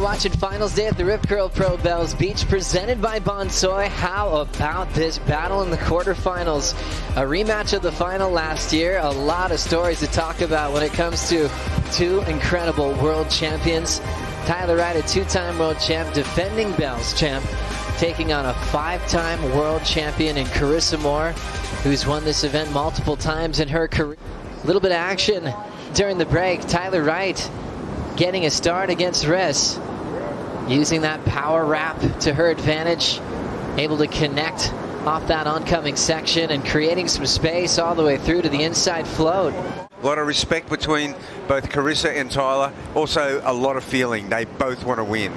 watching Finals Day at the Rip Curl Pro Bells Beach, presented by Bonsoy. How about this battle in the quarterfinals? A rematch of the final last year. A lot of stories to talk about when it comes to two incredible world champions. Tyler Wright, a two-time world champ, defending Bells champ, taking on a five-time world champion in Carissa Moore, who's won this event multiple times in her career. A little bit of action during the break. Tyler Wright getting a start against Riss, using that power wrap to her advantage, able to connect off that oncoming section and creating some space all the way through to the inside float. A lot of respect between both Carissa and Tyler. Also a lot of feeling. They both want to win.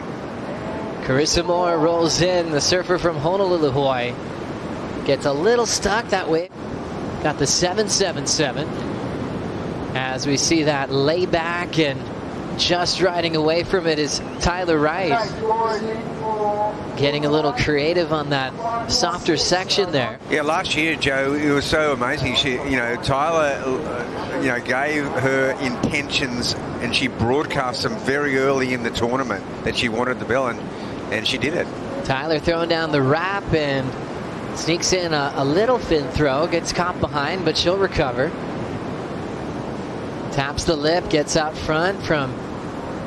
Carissa Moore rolls in, the surfer from Honolulu, Hawaii. Gets a little stuck that way. Got the 777. As we see that layback, and just riding away from it is Tyler Wright. Getting a little creative on that softer section there. Yeah, last year, Joe, it was so amazing. Tyler, gave her intentions, and she broadcast them very early in the tournament that she wanted the bell, and she did it. Tyler throwing down the wrap and sneaks in a little fin throw, gets caught behind, but she'll recover. Taps the lip, gets out front from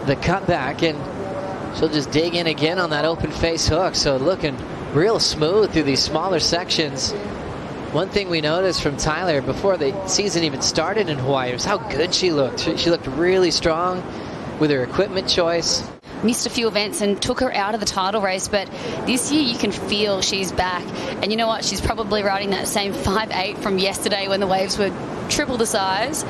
the cutback, and she'll just dig in again on that open face hook. So looking real smooth through these smaller sections. One thing we noticed from Tyler before the season even started in Hawaii was how good she looked. She looked really strong with her equipment choice. Missed a few events and took her out of the title race, but this year you can feel she's back. And you know what? She's probably riding that same 5.8 from yesterday when the waves were triple the size.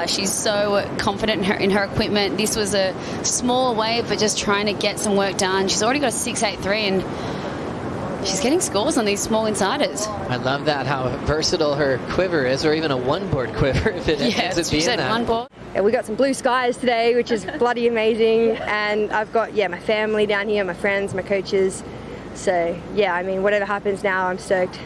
She's so confident in her equipment. This was a small wave, but just trying to get some work done. She's already got a 6.83, and she's getting scores on these small insiders. I love that, how versatile her quiver is, or even a one-board quiver if it ends up being that. One board. Yeah, we got some blue skies today, which is bloody amazing. And I've got, my family down here, my friends, my coaches. So, whatever happens now, I'm stoked.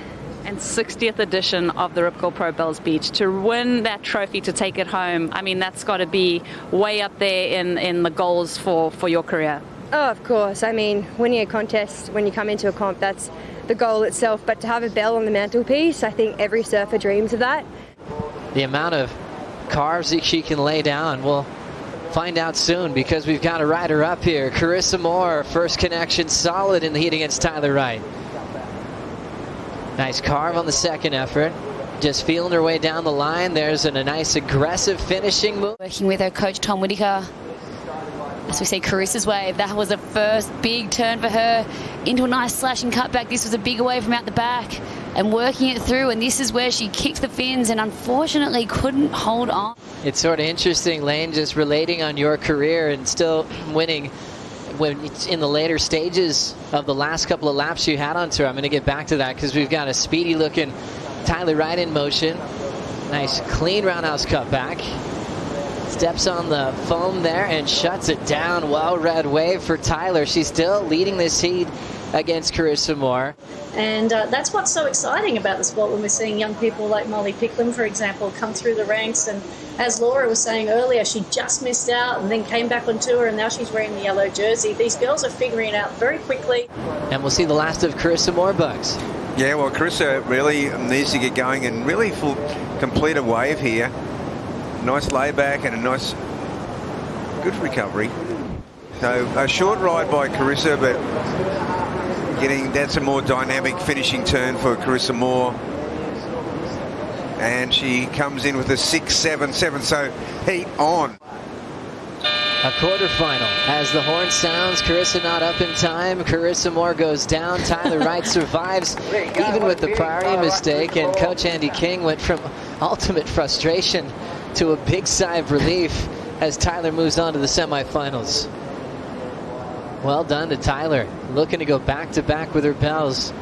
And 60th edition of the Rip Curl Pro Bells Beach. To win that trophy, to take it home, that's got to be way up there in the goals for your career. Oh, of course. Winning a contest when you come into a comp, that's the goal itself. But to have a bell on the mantelpiece, I think every surfer dreams of that. The amount of carves that she can lay down, we'll find out soon, because we've got a rider up here. Carissa Moore, first connection solid in the heat against Tyler Wright. Nice carve on the second effort. Just feeling her way down the line. There's a nice aggressive finishing move. Working with her coach, Tom Whitaker. As we see Carissa's wave, that was the first big turn for her into a nice slashing cutback. This was a bigger wave from out the back and working it through. And this is where she kicked the fins and unfortunately couldn't hold on. It's sort of interesting, Lane, just relating on your career and still winning when it's in the later stages of the last couple of laps you had on tour. I'm going to get back to that because we've got a speedy looking Tyler Wright in motion. Nice clean roundhouse cutback. Steps on the foam there and shuts it down. Well-read wave for Tyler. She's still leading this heat against Carissa Moore. And that's what's so exciting about the sport when we're seeing young people like Molly Picklum, for example, come through the ranks. And as Laura was saying earlier, she just missed out and then came back on tour, and now she's wearing the yellow jersey. These girls are figuring it out very quickly. And we'll see the last of Carissa Moore, Bugs. Yeah, well, Carissa really needs to get going and really complete a wave here. Nice layback and a nice, good recovery. So a short ride by Carissa, but that's a more dynamic finishing turn for Carissa Moore. And she comes in with a 6.77, so heat on. A quarterfinal. As the horn sounds, Carissa not up in time. Carissa Moore goes down. Tyler Wright survives, even with the priority mistake. And Coach Andy King went from ultimate frustration to a big sigh of relief as Tyler moves on to the semifinals. Well done to Tyler, looking to go back-to-back with her bells.